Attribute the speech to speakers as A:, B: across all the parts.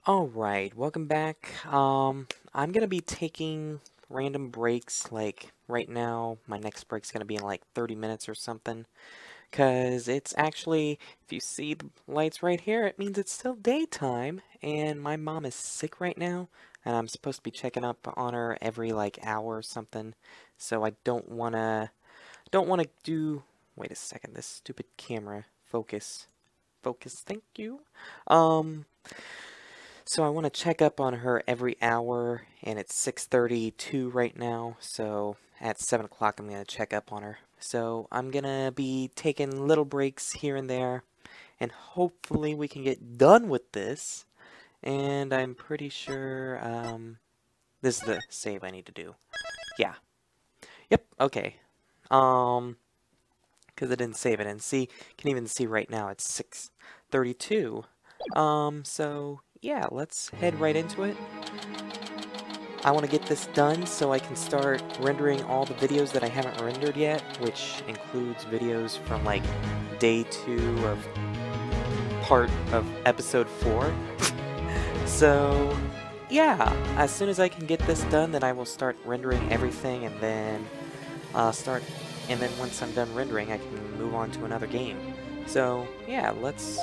A: Alright, welcome back. I'm gonna be taking random breaks, like right now, my next break's gonna be in like 30 minutes or something. Cause it's actually, if you see the lights right here, it means it's still daytime, and my mom is sick right now, and I'm supposed to be checking up on her every like hour or something. So I don't wanna do, wait a second, this stupid camera, focus. Focus, thank you. Um, so I want to check up on her every hour, and it's 6:32 right now, so at 7 o'clock I'm going to check up on her. So I'm going to be taking little breaks here and there, and hopefully we can get done with this. And I'm pretty sure this is the save I need to do. Yeah. Yep, okay. Because I didn't save it, and see, can even see right now it's 6:32. So yeah, let's head right into it. I want to get this done so I can start rendering all the videos that I haven't rendered yet, which includes videos from like day 2 of part of episode 4. So yeah, as soon as I can get this done, then I will start rendering everything, and then once I'm done rendering, I can move on to another game. So yeah, let's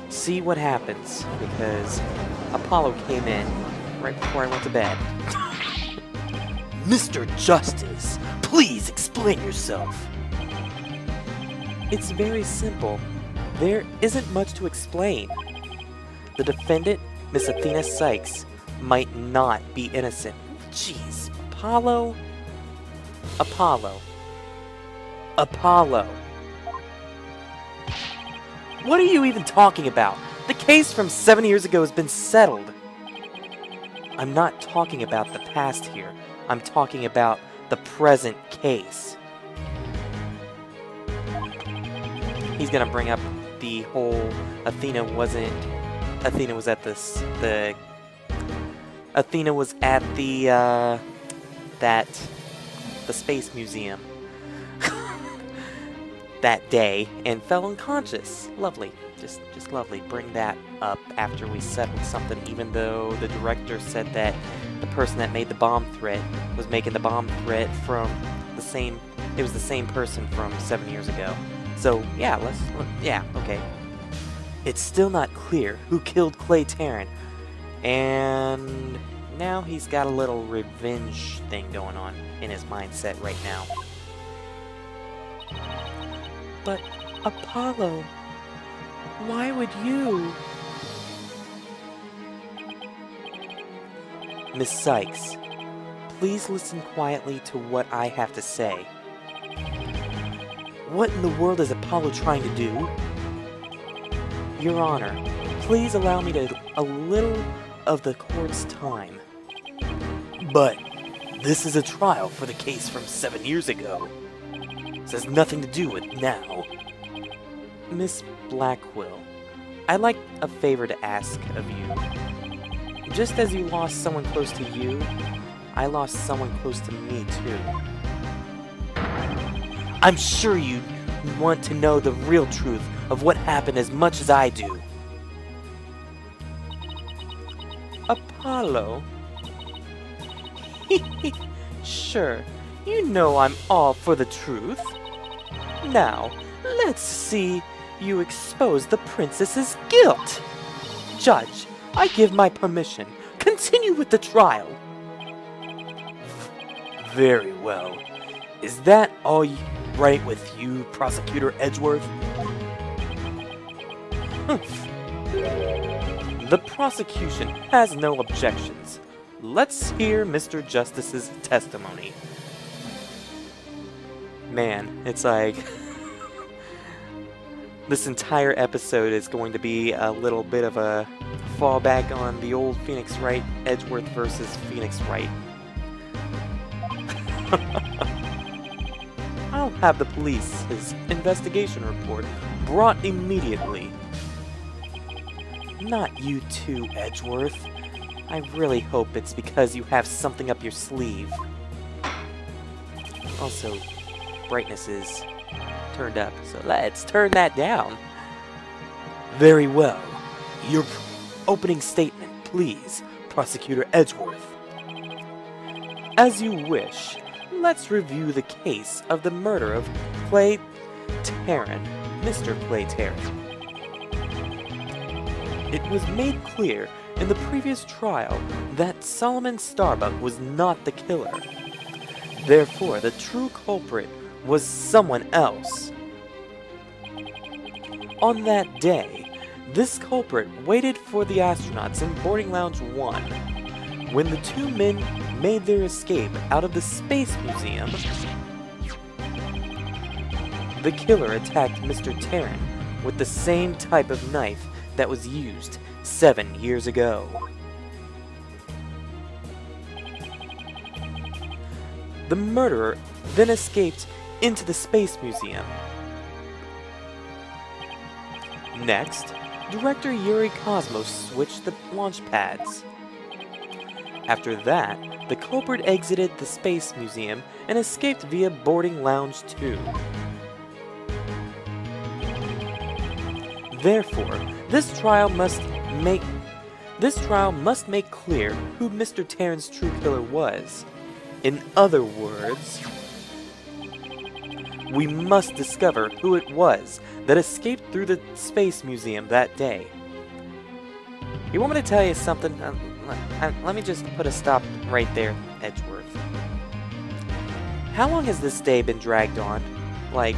A: see what happens, because Apollo came in right before I went to bed.
B: Mr. Justice, please explain yourself.
A: It's very simple. There isn't much to explain. The defendant, Miss Athena Sykes, might not be innocent. Jeez, Apollo? Apollo. What are you even talking about? The case from 7 years ago has been settled. I'm not talking about the past here. I'm talking about the present case. He's gonna bring up the whole Athena was at the Space Museum that day and fell unconscious. Lovely. Just lovely. Bring that up after we settled something, even though the director said that the person that made the bomb threat was making the bomb threat from it was the same person from 7 years ago. So, yeah, okay. It's still not clear who killed Clay Tarrant, and now he's got a little revenge thing going on in his mindset right now. But, Apollo, why would you? Miss Sykes, please listen quietly to what I have to say. What in the world is Apollo trying to do? Your Honor, please allow me a little of the court's time.
B: But this is a trial for the case from 7 years ago. This has nothing to do with now.
A: Miss Blackwell, I'd like a favor to ask of you. Just as you lost someone close to you, I lost someone close to me too.
B: I'm sure you want to know the real truth of what happened as much as I do.
A: Apollo? Sure, you know I'm all for the truth. Now, let's see you expose the princess's guilt. Judge, I give my permission. Continue with the trial.
B: Very well. Is that all right with you, Prosecutor Edgeworth?
A: The prosecution has no objections. Let's hear Mr. Justice's testimony. Man, it's like this entire episode is going to be a little bit of a fallback on the old Phoenix Wright, Edgeworth versus Phoenix Wright. I'll have the police's investigation report brought immediately. Not you too, Edgeworth. I really hope it's because you have something up your sleeve. Also, brightness is turned up, so let's turn that down.
B: Very well. Your opening statement, please, Prosecutor Edgeworth.
A: As you wish. Let's review the case of the murder of Clay Tarrant, Mr. Clay Tarrant. It was made clear in the previous trial that Solomon Starbuck was not the killer. Therefore, the true culprit was someone else. On that day, this culprit waited for the astronauts in boarding lounge 1. When the two men made their escape out of the Space Museum, the killer attacked Mr. Tarrant with the same type of knife that was used 7 years ago. The murderer then escaped into the Space Museum. Next, director Yuri Cosmos switched the launch pads. After that, the culprit exited the Space Museum and escaped via boarding lounge 2. Therefore, this trial must make clear who Mr. Tarrant's true killer was. In other words, we must discover who it was that escaped through the Space Museum that day. You want me to tell you something? Let me just put a stop right there, Edgeworth. How long has this day been dragged on? Like,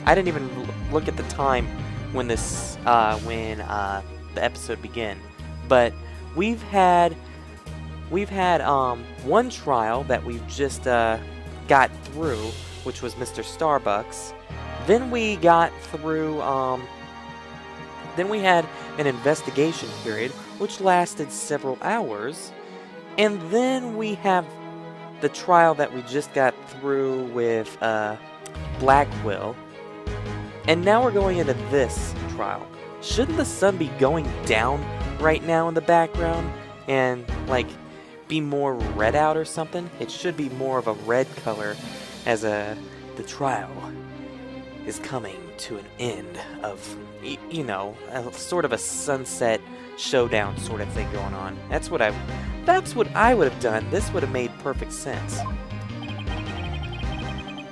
A: I didn't even look at the time when this, the episode began. But we've had one trial that we've just got through, which was Mr. Starbucks. Then we got through then we had an investigation period which lasted several hours, and then we have the trial that we just got through with Blackwell, and now we're going into this trial. Shouldn't the sun be going down right now in the background and like be more red out or something? It should be more of a red color as the trial is coming to an end of, you know, a sort of a sunset showdown sort of thing going on. That's what I would have done. This would have made perfect sense.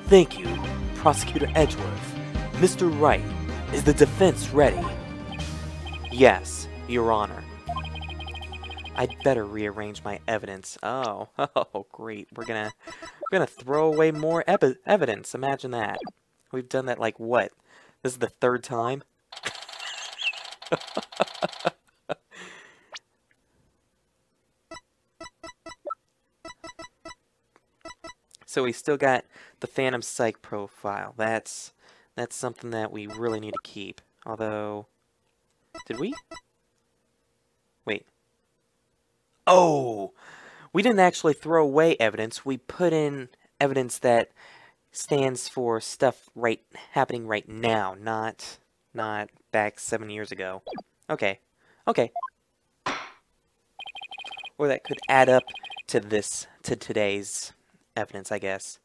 B: Thank you, Prosecutor Edgeworth. Mr. Wright, is the defense ready?
A: Yes, Your Honor. I'd better rearrange my evidence. Oh, great. We're gonna throw away more evidence. Imagine that. We've done that like what? This is the third time? So we still got the Phantom Psych profile. That's something that we really need to keep. Although, did we? Wait. Oh! We didn't actually throw away evidence. We put in evidence that stands for stuff happening right now, not back 7 years ago. Okay. Or that could add up to today's evidence, I guess.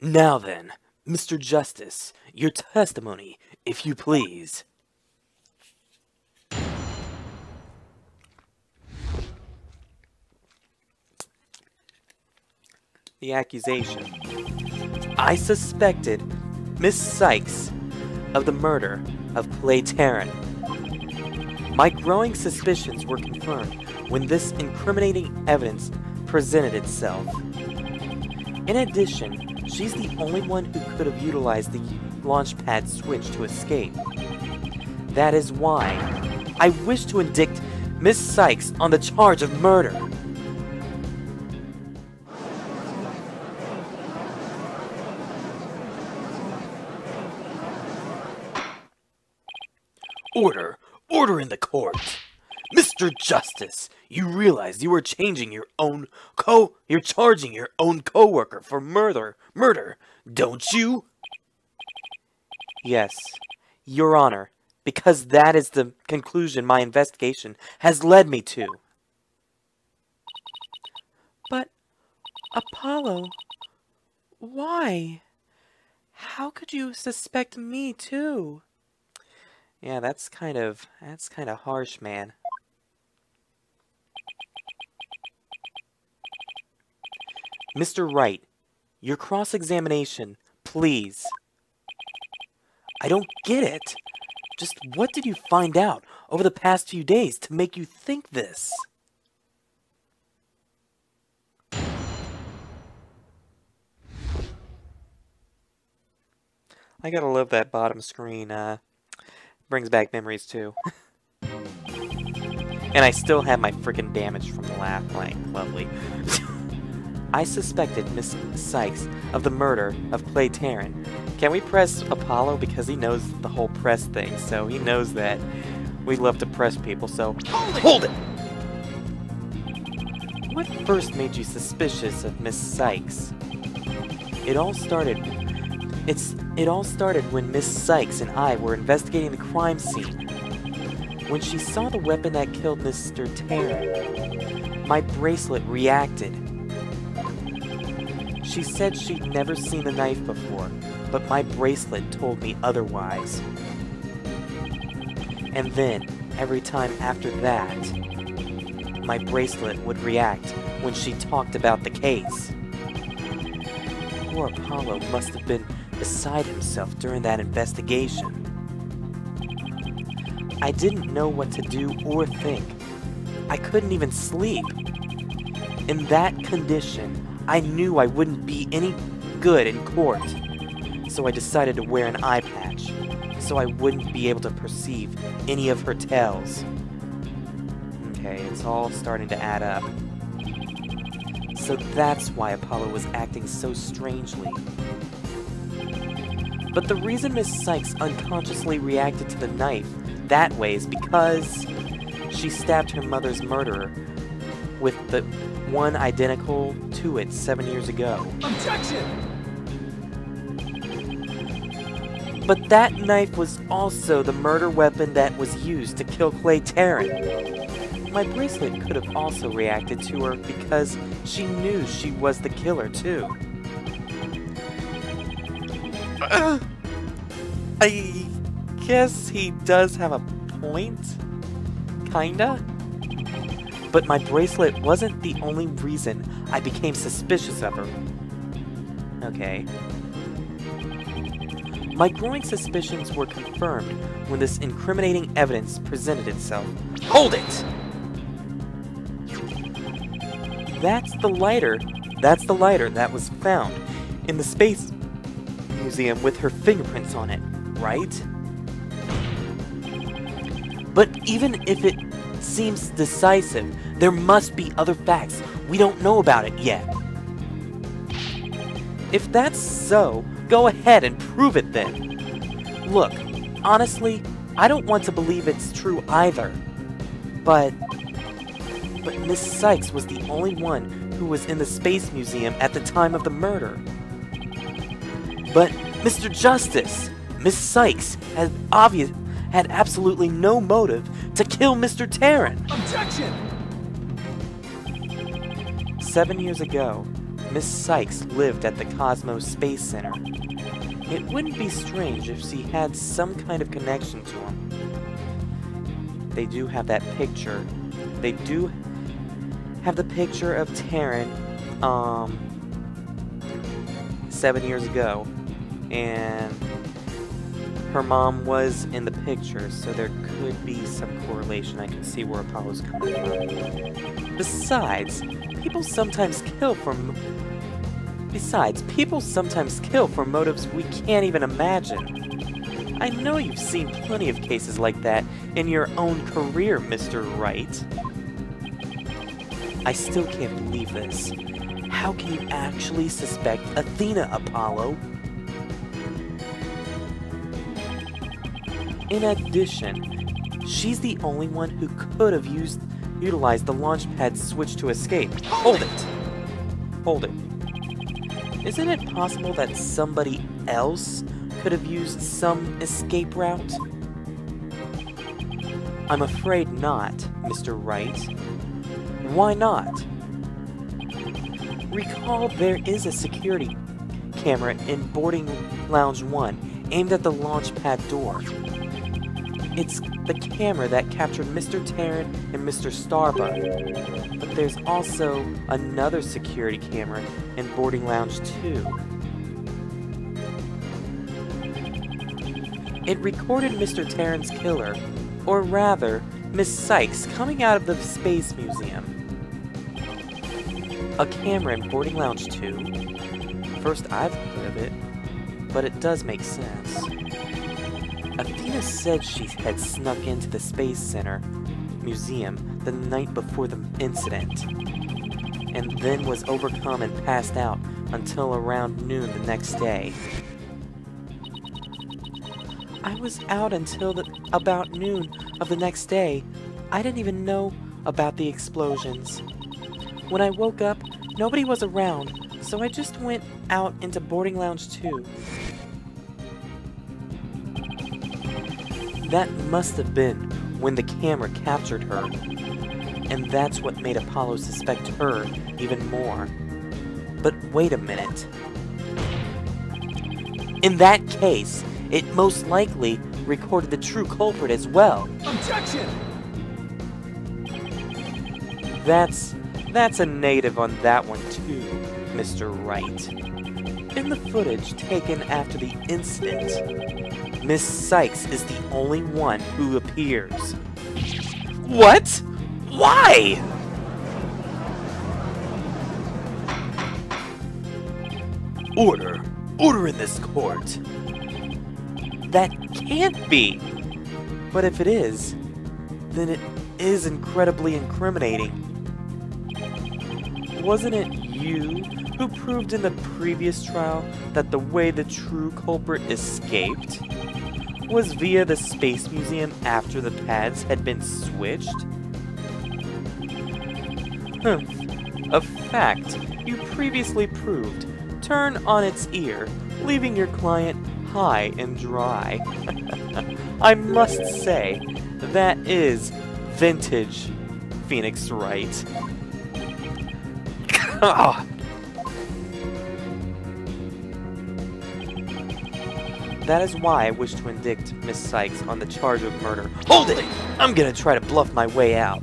B: Now then, Mr. Justice, your testimony, if you please.
A: The accusation. I suspected Miss Sykes of the murder of Clay Tarrant. My growing suspicions were confirmed when this incriminating evidence presented itself. In addition, she's the only one who could have utilized the launch pad switch to escape. That is why I wish to indict Miss Sykes on the charge of murder.
B: Order! Order in the court! Mr. Justice, you realize you are changing your own you're charging your own co-worker for murder, don't you?
A: Yes, Your Honor, because that is the conclusion my investigation has led me to. But, Apollo, why? How could you suspect me too? Yeah, that's kind of harsh, man. Mr. Wright, your cross-examination, please. I don't get it. Just what did you find out over the past few days to make you think this? I gotta love that bottom screen, brings back memories too. And I still have my freaking damage from the last playing. Lovely. I suspected Miss Sykes of the murder of Clay Tarrant. Can we press Apollo? Because he knows the whole press thing, so he knows that we love to press people, so... Hold it! What first made you suspicious of Miss Sykes? It all started when Miss Sykes and I were investigating the crime scene. When she saw the weapon that killed Mr. Tarrant, my bracelet reacted. She said she'd never seen the knife before, but my bracelet told me otherwise. And then, every time after that, my bracelet would react when she talked about the case. Poor Apollo must have been beside himself during that investigation. I didn't know what to do or think. I couldn't even sleep. In that condition, I knew I wouldn't be any good in court. So I decided to wear an eye patch, so I wouldn't be able to perceive any of her tales. Okay, it's all starting to add up. So that's why Apollo was acting so strangely. But the reason Miss Sykes unconsciously reacted to the knife that way is because she stabbed her mother's murderer with the one identical to it 7 years ago.
B: Objection!
A: But that knife was also the murder weapon that was used to kill Clay Tarrant. My bracelet could have also reacted to her because she knew she was the killer too. I guess he does have a point? Kinda? But my bracelet wasn't the only reason I became suspicious of her. Okay. My growing suspicions were confirmed when this incriminating evidence presented itself. Hold it! That's the lighter that was found in the Space Museum with her fingerprints on it, right? But even if it seems decisive, there must be other facts we don't know about it yet. If that's so, go ahead and prove it then. Look, honestly, I don't want to believe it's true either. But Miss Sykes was the only one who was in the Space Museum at the time of the murder. But, Mr. Justice, Miss Sykes had absolutely no motive to kill Mr. Tarrant.
B: Objection!
A: 7 years ago, Miss Sykes lived at the Cosmos Space Center. It wouldn't be strange if she had some kind of connection to him. They do have that picture. They do have the picture of Tarrant, 7 years ago. And her mom was in the picture, so there could be some correlation. I can see where Apollo's coming from. Besides, people sometimes kill for motives we can't even imagine. I know you've seen plenty of cases like that in your own career, Mr. Wright. I still can't believe this. How can you actually suspect Athena, Apollo? In addition, she's the only one who could have utilized the launch pad switch to escape. Hold it! Hold it. Isn't it possible that somebody else could have used some escape route? I'm afraid not, Mr. Wright. Why not? Recall there is a security camera in boarding lounge 1 aimed at the launch pad door. It's the camera that captured Mr. Tarrant and Mr. Starbuck. But there's also another security camera in Boarding Lounge 2. It recorded Mr. Tarrant's killer, or rather, Miss Sykes coming out of the Space Museum. A camera in Boarding Lounge 2? First I've heard of it, but it does make sense. Athena said she had snuck into the Space Center Museum the night before the incident, and then was overcome and passed out until around noon the next day. I was out until about noon of the next day. I didn't even know about the explosions. When I woke up, nobody was around, so I just went out into Boarding Lounge 2. That must have been when the camera captured her, and that's what made Apollo suspect her even more. But wait a minute. In that case, it most likely recorded the true culprit as well.
C: Objection!
A: That's a negative on that one too, Mr. Wright. In the footage taken after the incident, Miss Sykes is the only one who appears.
B: What? Why? Order! Order in this court!
A: That can't be! But if it is, then it is incredibly incriminating. Wasn't it you who proved in the previous trial that the way the true culprit escaped was via the Space Museum after the pads had been switched? A fact you previously proved turned on its ear, leaving your client high and dry. I must say, that is vintage Phoenix Wright. That is why I wish to indict Miss Sykes on the charge of murder.
B: Hold it! I'm gonna try to bluff my way out.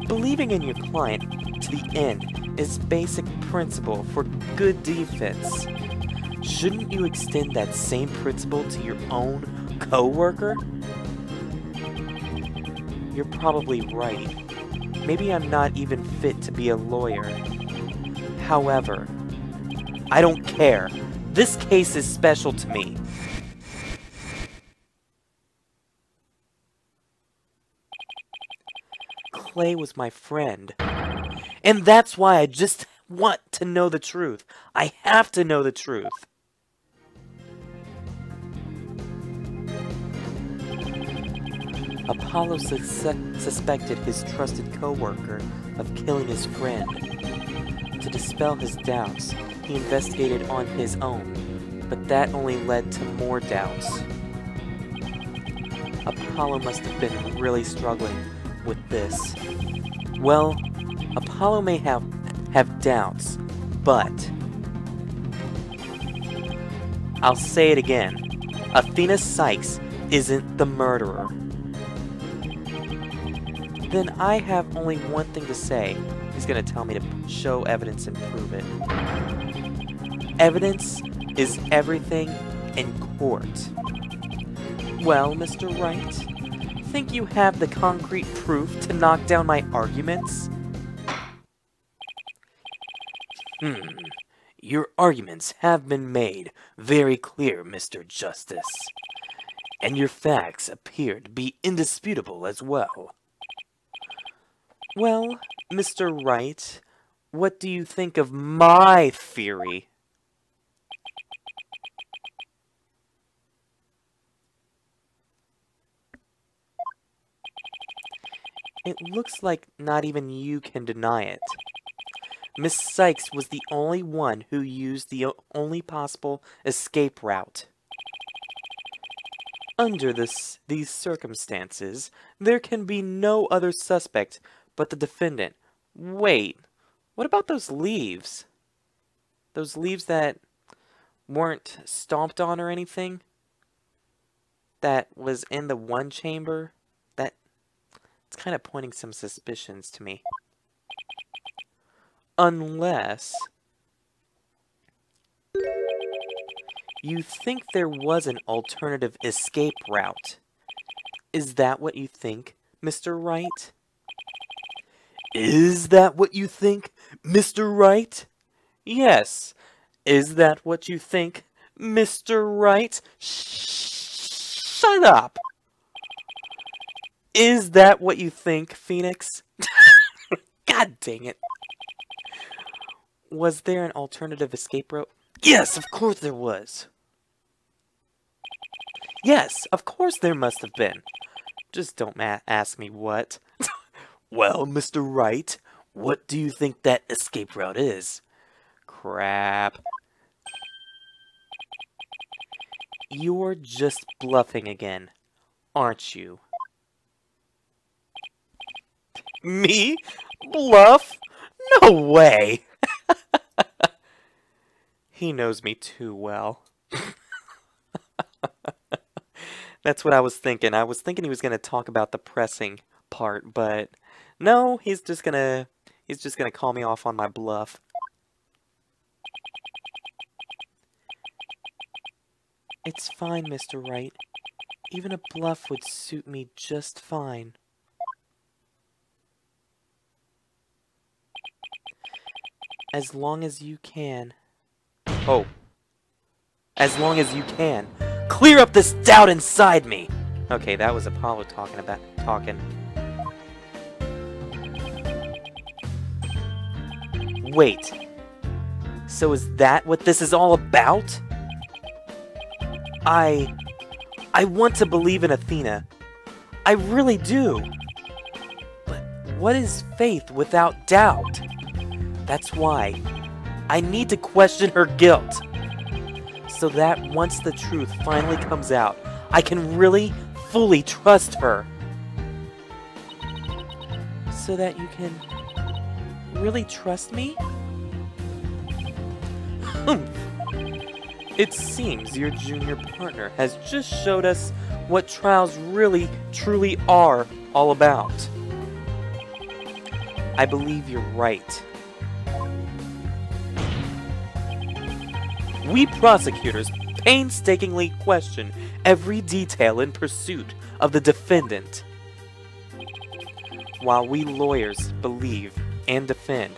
A: Believing in your client to the end is basic principle for good defense. Shouldn't you extend that same principle to your own co-worker? You're probably right. Maybe I'm not even fit to be a lawyer. However, I don't care. This case is special to me. Clay was my friend. And that's why I just want to know the truth. I have to know the truth. Apollo suspected his trusted co-worker of killing his friend. To dispel his doubts, he investigated on his own, but that only led to more doubts. Apollo must have been really struggling with this. Well, Apollo may have doubts, but I'll say it again. Athena Sykes isn't the murderer. Then I have only one thing to say. He's gonna tell me to show evidence and prove it. Evidence is everything in court. Well, Mr. Wright, think you have the concrete proof to knock down my arguments?
B: Your arguments have been made very clear, Mr. Justice. And your facts appear to be indisputable as well.
A: Well, Mr. Wright, what do you think of my theory? It looks like not even you can deny it. Miss Sykes was the only one who used the only possible escape route. Under these circumstances, there can be no other suspect but the defendant. Wait, what about those leaves? Those leaves that weren't stomped on or anything? that was in the one chamber, that it's kind of pointing some suspicions to me. Unless you think there was an alternative escape route. Is that what you think, Mr. Wright?
B: Is that what you think, Mr. Wright?
A: Yes. Is that what you think, Mr. Wright? Shut up! Is that what you think, Phoenix? God dang it. Was there an alternative escape route?
B: Yes, of course there was.
A: Yes, of course there must have been. Just don't ask me what.
B: Well, Mr. Wright, what do you think that escape route is?
A: Crap. You're just bluffing again, aren't you? Me? Bluff? No way! He knows me too well. That's what I was thinking. I was thinking he was going to talk about the pressing part, but no, he's just going to call me off on my bluff. It's fine, Mr. Wright. Even a bluff would suit me just fine. As long as you can. Oh. As long as you can. Clear up this doubt inside me! Okay, that was Apollo talking. Wait. So is that what this is all about? I want to believe in Athena. I really do. But what is faith without doubt? That's why I need to question her guilt. So that once the truth finally comes out, I can really, fully trust her. So that you can really trust me? It seems your junior partner has just showed us what trials really, truly are all about. I believe you're right. We prosecutors painstakingly question every detail in pursuit of the defendant, while we lawyers believe and defend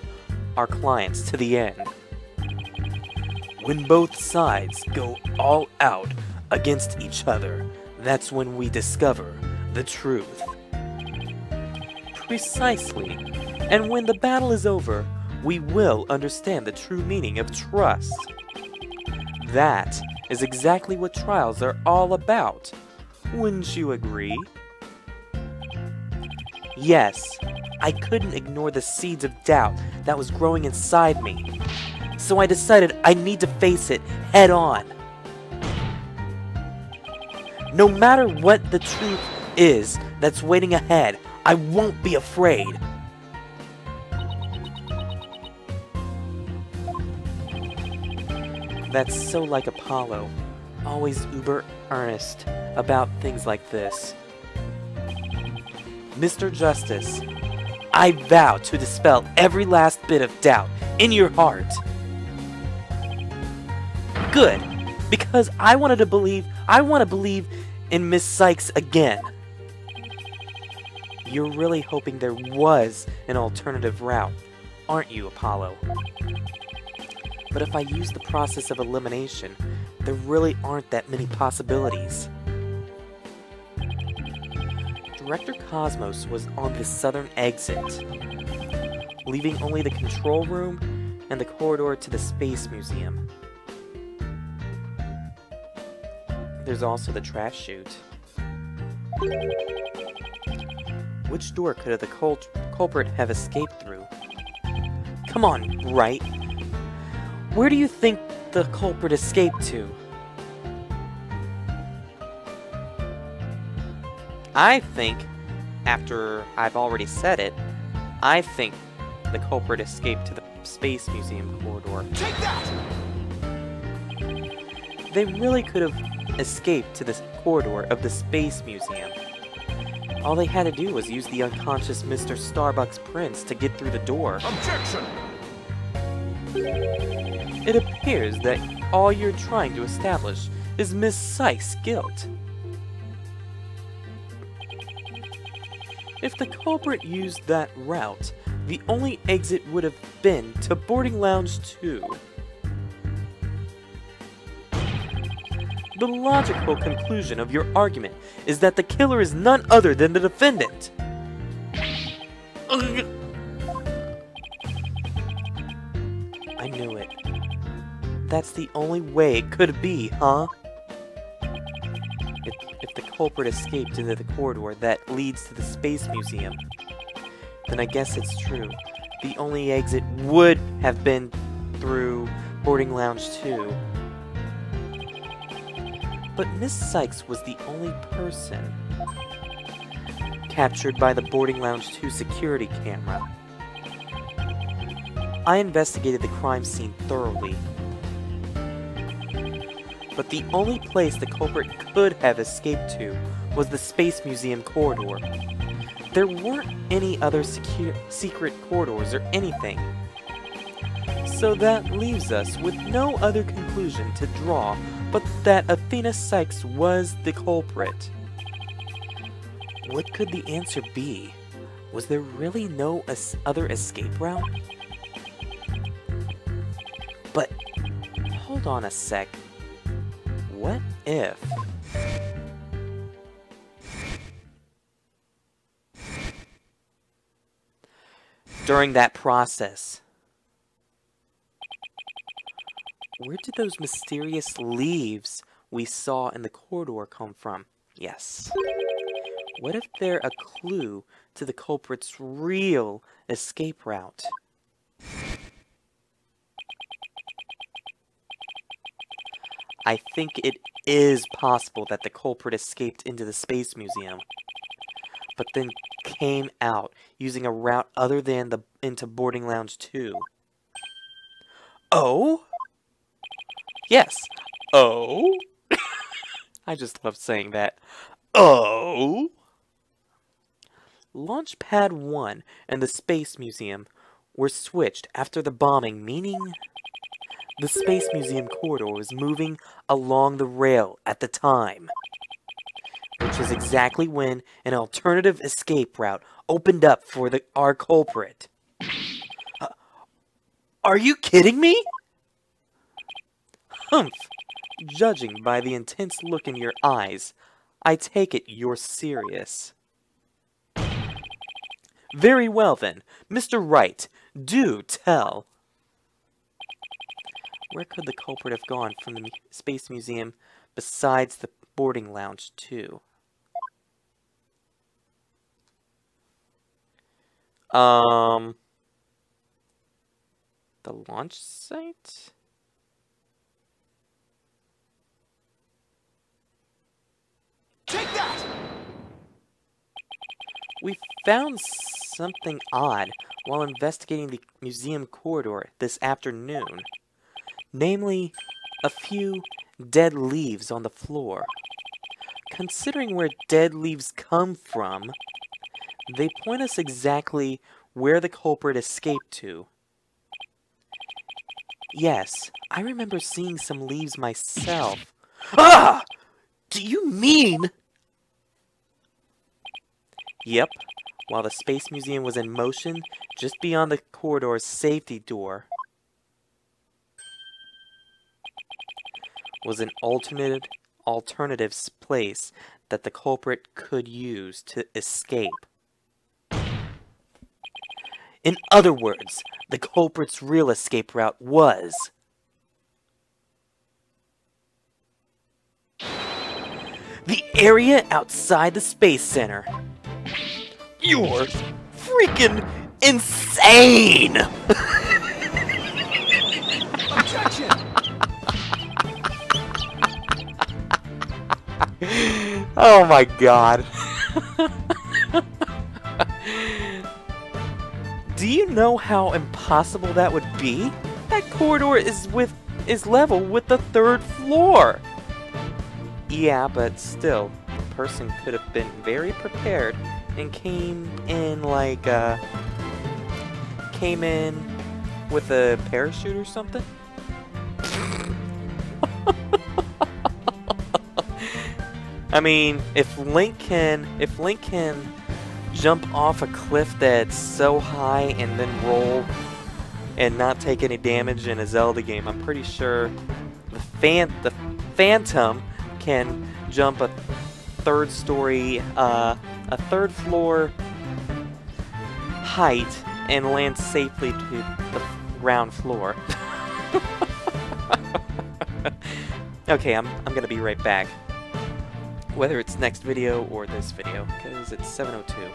A: our clients to the end. When both sides go all out against each other, that's when we discover the truth. Precisely. And when the battle is over, we will understand the true meaning of trust. That is exactly what trials are all about. Wouldn't you agree? Yes, I couldn't ignore the seeds of doubt that was growing inside me. So I decided I need to face it head on. No matter what the truth is that's waiting ahead, I won't be afraid. That's so like Apollo, always uber earnest about things like this. Mr. Justice, I vow to dispel every last bit of doubt in your heart. Good, because I want to believe in Miss Sykes again. You're really hoping there was an alternative route, aren't you, Apollo? But if I use the process of elimination, there really aren't that many possibilities. Director Cosmos was on the southern exit, leaving only the control room and the corridor to the Space Museum. There's also the trash chute. Which door could the culprit have escaped through? Come on, Wright. Where do you think the culprit escaped to? I think, after I've already said it, I think the culprit escaped to the Space Museum corridor.
B: Take that!
A: They really could have escaped to this corridor of the Space Museum. All they had to do was use the unconscious Mr. Starbucks Prince to get through the door.
B: Objection!
A: It appears that all you're trying to establish is Miss Sykes' guilt. If the culprit used that route, the only exit would have been to Boarding Lounge 2. The logical conclusion of your argument is that the killer is none other than the defendant. I knew it. That's the only way it could be, huh? If the culprit escaped into the corridor that leads to the Space Museum, then I guess it's true. The only exit would have been through Boarding Lounge 2. But Miss Sykes was the only person captured by the Boarding Lounge 2 security camera. I investigated the crime scene thoroughly, but the only place the culprit could have escaped to was the Space Museum corridor. There weren't any other secret corridors or anything. So that leaves us with no other conclusion to draw but that Athena Sykes was the culprit. What could the answer be? Was there really no other escape route? But hold on a sec. What if... During that process, where did those mysterious leaves we saw in the corridor come from? Yes. What if they're a clue to the culprit's real escape route? I think it is possible that the culprit escaped into the Space Museum, but then came out using a route other than into Boarding Lounge 2. Oh? Yes. Oh? I just love saying that. Oh? Launchpad 1 and the Space Museum were switched after the bombing, meaning the Space Museum corridor was moving along the rail at the time, which is exactly when an alternative escape route opened up for our culprit. Are you kidding me? Humph! Judging by the intense look in your eyes, I take it you're serious. Very well then, Mr. Wright, do tell. Where could the culprit have gone from the Space Museum besides the Boarding Lounge 2? The launch site?
B: Take that!
A: We found something odd while investigating the museum corridor this afternoon. Namely, a few dead leaves on the floor. Considering where dead leaves come from, they point us exactly where the culprit escaped to. Yes, I remember seeing some leaves myself.
B: Ah! Do you mean...
A: Yep, while the Space Museum was in motion, just beyond the corridor's safety door was an alternative place that the culprit could use to escape. In other words, the culprit's real escape route was the area outside the Space Center.
B: You're freaking insane! Objection!
A: Oh my god. Do you know how impossible that would be? That corridor is is level with the 3rd floor. Yeah, but still, the person could have been very prepared and came in like, came in with a parachute or something? I mean, if Link can jump off a cliff that's so high and then roll and not take any damage in a Zelda game, I'm pretty sure the Phantom can jump a 3rd story, a 3rd floor height and land safely to the ground floor. Okay, I'm gonna be right back. Whether it's next video or this video, because it's 7:02.